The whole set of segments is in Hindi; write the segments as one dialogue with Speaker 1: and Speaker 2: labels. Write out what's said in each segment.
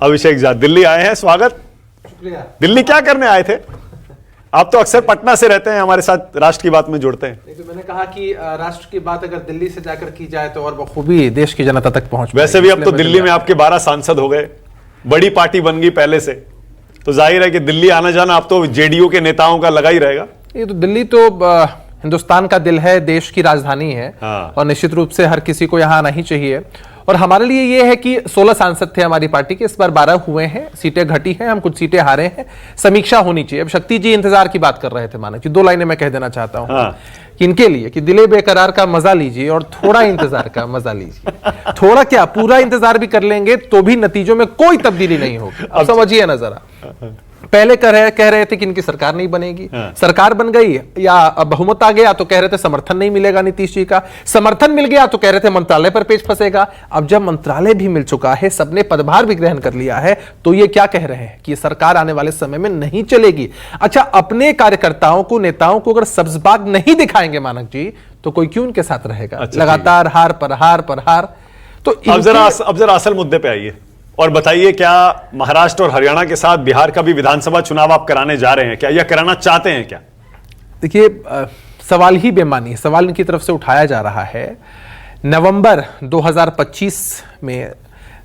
Speaker 1: अभिषेक झा दिल्ली आए हैं, स्वागत।
Speaker 2: शुक्रिया।
Speaker 1: दिल्ली क्या करने आए थे? आप तो अक्सर पटना से रहते हैं, हमारे साथ राष्ट्र की बात में जुड़ते हैं।
Speaker 2: तो मैंने कहा कि राष्ट्र की बात अगर दिल्ली से जाकर की जाए तो और बखूबी देश की जनता तक पहुंच पाएगी।
Speaker 1: वैसे भी अब तो दिल्ली में आपके 12 सांसद हो गए, बड़ी पार्टी बन गई पहले से, तो जाहिर है कि दिल्ली आना जाना अब तो जेडीयू के नेताओं का लगा ही रहेगा।
Speaker 2: ये तो दिल्ली तो हिंदुस्तान का दिल है, देश की राजधानी है।
Speaker 1: हाँ।
Speaker 2: और निश्चित रूप से हर किसी को यहाँ आना ही चाहिए। और हमारे लिए ये है कि 16 सांसद थे हमारी पार्टी के, इस बार 12 हुए हैं, सीटें घटी हैं, हम कुछ सीटें हारे हैं, समीक्षा होनी चाहिए। अब शक्ति जी इंतजार की बात कर रहे थे मानक जी, 2 लाइनें मैं कह देना चाहता हूं।
Speaker 1: हाँ।
Speaker 2: कि इनके लिए कि दिले बेकरार का मजा लीजिए और थोड़ा इंतजार का मजा लीजिए। थोड़ा क्या, पूरा इंतजार भी कर लेंगे तो भी नतीजों में कोई तब्दीली नहीं होगी। अब समझिए ना जरा, पहले कह रहे थे कि इनकी सरकार नहीं बनेगी, सरकार बन गई, या बहुमत आ गया तो कह रहे थे समर्थन नहीं मिलेगा नीतीश जी का, समर्थन मिल गया तो कह रहे थे मंत्रालय पर पेच फंसेगा। अब जब मंत्रालय भी मिल चुका है, सबने पदभार भी ग्रहण कर लिया है, तो ये क्या कह रहे हैं कि सरकार आने वाले समय में नहीं चलेगी। अच्छा, अपने कार्यकर्ताओं को, नेताओं को अगर सब्ज बाग नहीं दिखाएंगे मानक जी, तो कोई क्यों उनके साथ रहेगा?
Speaker 1: अच्छा,
Speaker 2: लगातार हार पर हार पर हार। तो
Speaker 1: अब जरा असल मुद्दे पे आइए और बताइए, क्या महाराष्ट्र और हरियाणा के साथ बिहार का भी विधानसभा चुनाव आप कराने जा रहे हैं क्या, या कराना चाहते हैं क्या?
Speaker 2: देखिए, सवाल ही बेमानी है, सवाल इनकी तरफ से उठाया जा रहा है। नवंबर 2025 में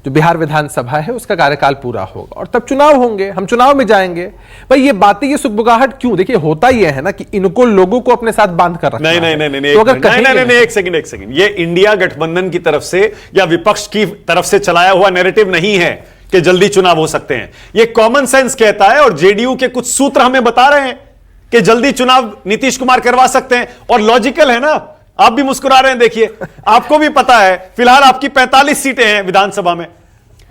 Speaker 2: जो बिहार विधानसभा है उसका कार्यकाल पूरा होगा और तब चुनाव होंगे, हम चुनाव में जाएंगे। भाई ये बातें, ये सुगबुगाहट क्यों? देखिए, होता ये है ना कि इनको लोगों को अपने साथ बांध कर रखना
Speaker 1: नहीं, एक सेकंड, ये इंडिया गठबंधन की तरफ से या विपक्ष की तरफ से चलाया हुआ नैरेटिव नहीं है कि जल्दी चुनाव हो सकते हैं। ये कॉमन सेंस कहता है और जेडीयू के कुछ सूत्र हमें बता रहे हैं कि जल्दी चुनाव नीतीश कुमार करवा सकते हैं। और लॉजिकल है ना, आप भी मुस्कुरा रहे हैं, देखिए आपको भी पता है फिलहाल आपकी 45 सीटें हैं विधानसभा में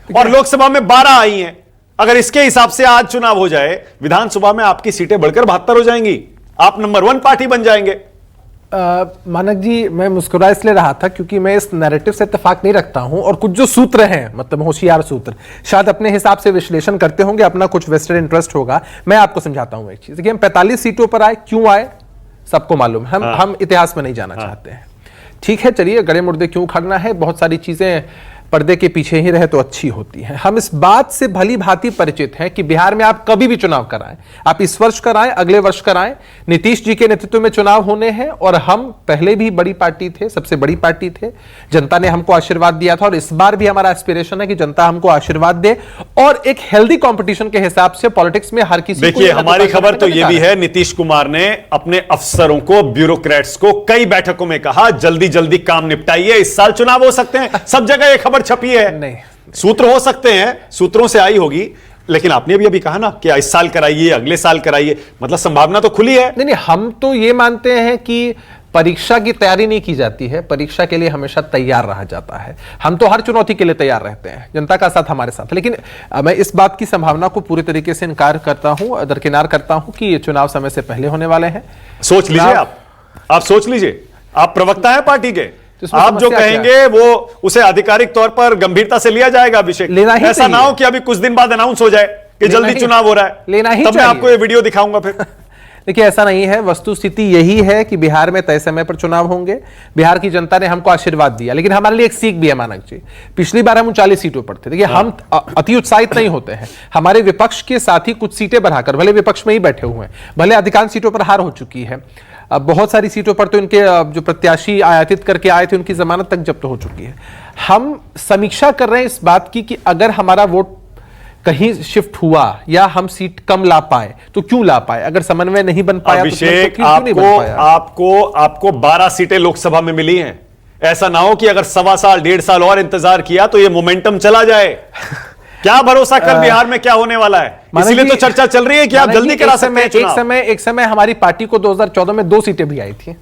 Speaker 1: और लोकसभा में 12 आई हैं। अगर इसके हिसाब से आज चुनाव हो जाए, विधानसभा में आपकी सीटें बढ़कर 72 हो जाएंगी, आप नंबर 1 पार्टी बन जाएंगे।
Speaker 2: मानक जी, मैं मुस्कुरा इसलिए रहा था क्योंकि मैं इस नैरेटिव से इत्तेफाक नहीं रखता हूं, और कुछ जो सूत्र हैं, मतलब होशियार सूत्र, शायद अपने हिसाब से विश्लेषण करते होंगे, अपना कुछ वेस्टेड इंटरेस्ट होगा। मैं आपको समझाता हूं एक चीज। देखिए, हम 45 सीटों पर आए, क्यों आए सबको मालूम है, हम इतिहास में नहीं जाना चाहते हैं। ठीक है, चलिए, गड़े मुर्दे क्यों उखाड़ना है, बहुत सारी चीजें पर्दे के पीछे ही रहे तो अच्छी होती है। हम इस बात से भली भांति परिचित हैं कि बिहार में आप कभी भी चुनाव कराएं, आप इस वर्ष कराएं, अगले वर्ष कराएं, नीतीश जी के नेतृत्व में चुनाव होने हैं। और हम पहले भी बड़ी पार्टी थे, सबसे बड़ी पार्टी थे, जनता ने हमको आशीर्वाद दिया था और इस बार भी हमारा एस्पिरेशन है कि जनता हमको आशीर्वाद दे और एक हेल्दी कंपटीशन के हिसाब से पॉलिटिक्स में हर किसी को।
Speaker 1: देखिए, हमारी खबर तो यह भी है, नीतीश कुमार ने अपने अफसरों को, ब्यूरोक्रेट्स को कई बैठकों में कहा जल्दी जल्दी काम निपटाइए, इस साल चुनाव हो सकते हैं। सब जगह यह खबर छपी है।
Speaker 2: नहीं,
Speaker 1: सूत्र हो सकते हैं, सूत्रों से आई होगी, लेकिन आपने भी अभी कहा ना कि इस साल कराइए, अगले साल कराइए, मतलब संभावना तो खुली है।
Speaker 2: नहीं, हम तो ये मानते हैं कि परीक्षा की तैयारी नहीं की जाती है, परीक्षा के लिए हमेशा तैयार रहा जाता है। हम तो हर चुनौती के लिए तैयार रहते हैं, जनता का साथ हमारे साथ। लेकिन मैं इस बात की संभावना को पूरी तरीके से इनकार करता हूं, दरकिनार करता हूं कि ये चुनाव समय से पहले होने वाले हैं।
Speaker 1: सोच लीजिए, आप सोच लीजिए, आप प्रवक्ता है पार्टी के, आप जो कहेंगे वो उसे आधिकारिक तौर पर गंभीरता से लिया जाएगा। अभिषेक, ऐसा ना हो कि अभी कुछ दिन बाद अनाउंस हो जाए कि जल्दी चुनाव हो रहा है,
Speaker 2: लेना ही
Speaker 1: तब मैं आपको ये वीडियो दिखाऊंगा फिर।
Speaker 2: देखिए, ऐसा नहीं है, वस्तुस्थिति यही है कि बिहार में तय समय पर चुनाव होंगे। बिहार की जनता ने हमको आशीर्वाद दिया, लेकिन हमारे लिए एक सीख भी है मानक जी। पिछली बार हम 39 सीटों पर थे। देखिए, हम अति उत्साहित नहीं होते हैं। हमारे विपक्ष के साथी कुछ सीटें बढ़ाकर, भले विपक्ष में ही बैठे हुए हैं, भले अधिकांश सीटों पर हार हो चुकी है, अब बहुत सारी सीटों पर तो इनके जो प्रत्याशी आयातित करके आए थे उनकी जमानत तक जब्त हो चुकी है। हम समीक्षा कर रहे हैं इस बात की कि अगर हमारा वोट कहीं शिफ्ट हुआ या हम सीट कम ला पाए तो क्यों ला पाए, अगर समन्वय नहीं बन पाया
Speaker 1: अभिषेक,
Speaker 2: तो क्यों नहीं बन पाया?
Speaker 1: आपको 12 सीटें लोकसभा में मिली हैं। ऐसा ना हो कि अगर 1.25 साल 1.5 साल और इंतजार किया तो ये मोमेंटम चला जाए। क्या भरोसा कर बिहार में क्या होने वाला है, इसीलिए तो चर्चा चल रही है कि आप जल्दी करा सकते हैं चुनाव।
Speaker 2: एक समय हमारी पार्टी को 2014 में 2 सीटें भी आई थी,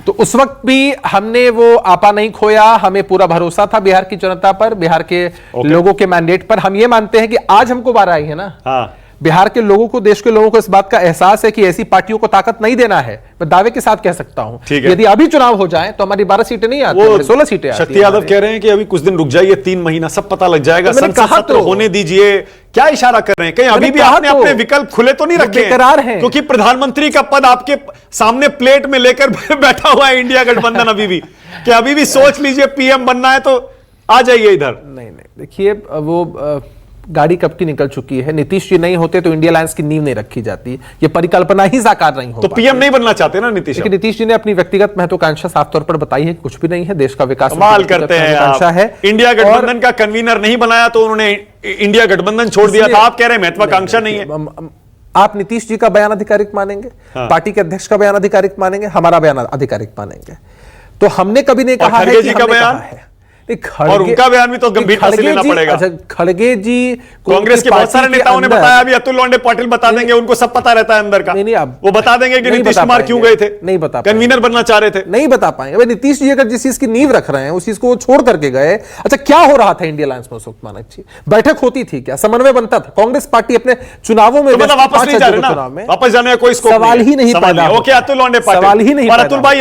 Speaker 2: तो उस वक्त भी हमने वो आपा नहीं खोया। हमें पूरा भरोसा था बिहार की जनता पर, बिहार के लोगों के मैंडेट पर। हम ये मानते हैं कि आज हमको बार आई है ना,
Speaker 1: हाँ,
Speaker 2: बिहार के लोगों को, देश के लोगों को इस बात का एहसास है कि ऐसी पार्टियों को ताकत नहीं देना है। मैं दावे के साथ कह सकता हूं, यदि अभी चुनाव हो जाए तो हमारी 12 सीटें नहीं आती, 16 सीटें आती।
Speaker 1: शक्ति यादव कह रहे हैं कि अभी कुछ दिन रुक जाइए, 3 महीना, सब पता लग जाएगा, संसद सत्र होने दीजिए। क्या इशारा कर रहे हैं? कहीं अभी भी आपने अपने विकल्प खुले तो नहीं रखे हैं? क्योंकि प्रधानमंत्री का पद आपके सामने प्लेट में लेकर बैठा हुआ है इंडिया गठबंधन अभी भी, कि अभी भी सोच लीजिए पीएम बनना है तो आ जाइए इधर।
Speaker 2: नहीं, देखिए, वो गाड़ी कब की निकल चुकी है। नीतीश जी नहीं होते तो इंडिया अलायंस की नींव नहीं रखी जाती, ये परिकल्पना ही साकार नहीं हो
Speaker 1: तो पीएम नहीं बनना चाहते ना नीतीश?
Speaker 2: लेकिन नीतीश जी ने अपनी व्यक्तिगत महत्वाकांक्षा साफ तौर पर बताई है कि कुछ भी नहीं है, देश का विकास
Speaker 1: कमाल करते हैं आप। इंडिया गठबंधन का कन्वीनर नहीं बनाया तो उन्होंने इंडिया गठबंधन छोड़ दिया था, आप कह रहे हैं महत्वाकांक्षा नहीं है।
Speaker 2: आप नीतीश जी का बयान आधिकारिक मानेंगे, पार्टी के अध्यक्ष का बयान आधिकारिक मानेंगे, हमारा बयान आधिकारिक मानेंगे? तो हमने कभी नहीं कहा है
Speaker 1: खड़गे
Speaker 2: कि
Speaker 1: जी का बयान
Speaker 2: है।
Speaker 1: और उनका बयान भी तो गंभीरता से लेना पड़ेगा।
Speaker 2: अच्छा, खड़गे जी
Speaker 1: कांग्रेस के बहुत सारे नेताओं ने बताया, अभी अतुल लोंडे पाटिल बता देंगे, उनको सब पता रहता है अंदर का।
Speaker 2: नहीं, अब
Speaker 1: वो बता देंगे कि नीतीश कुमार क्यों गए थे,
Speaker 2: नहीं बता,
Speaker 1: कन्वीनर बनना चाह रहे थे,
Speaker 2: नहीं बता पाएंगे। भाई नीतीश जी अगर जिस चीज की नींव रख रहे हैं उस चीज को छोड़ करके गए। अच्छा, क्या हो रहा था इंडिया अलायंस में उस वक्त मानक जी? बैठक होती थी क्या? समन्वय बनता था? कांग्रेस पार्टी अपने चुनावों में
Speaker 1: वापस नहीं जा रहे ना, वापस जाने का कोई स्कोप
Speaker 2: सवाल ही नहीं पैदा,
Speaker 1: ओके अतुल लोंडे पाटिल
Speaker 2: सवाल ही नहीं,
Speaker 1: और अतुल भाई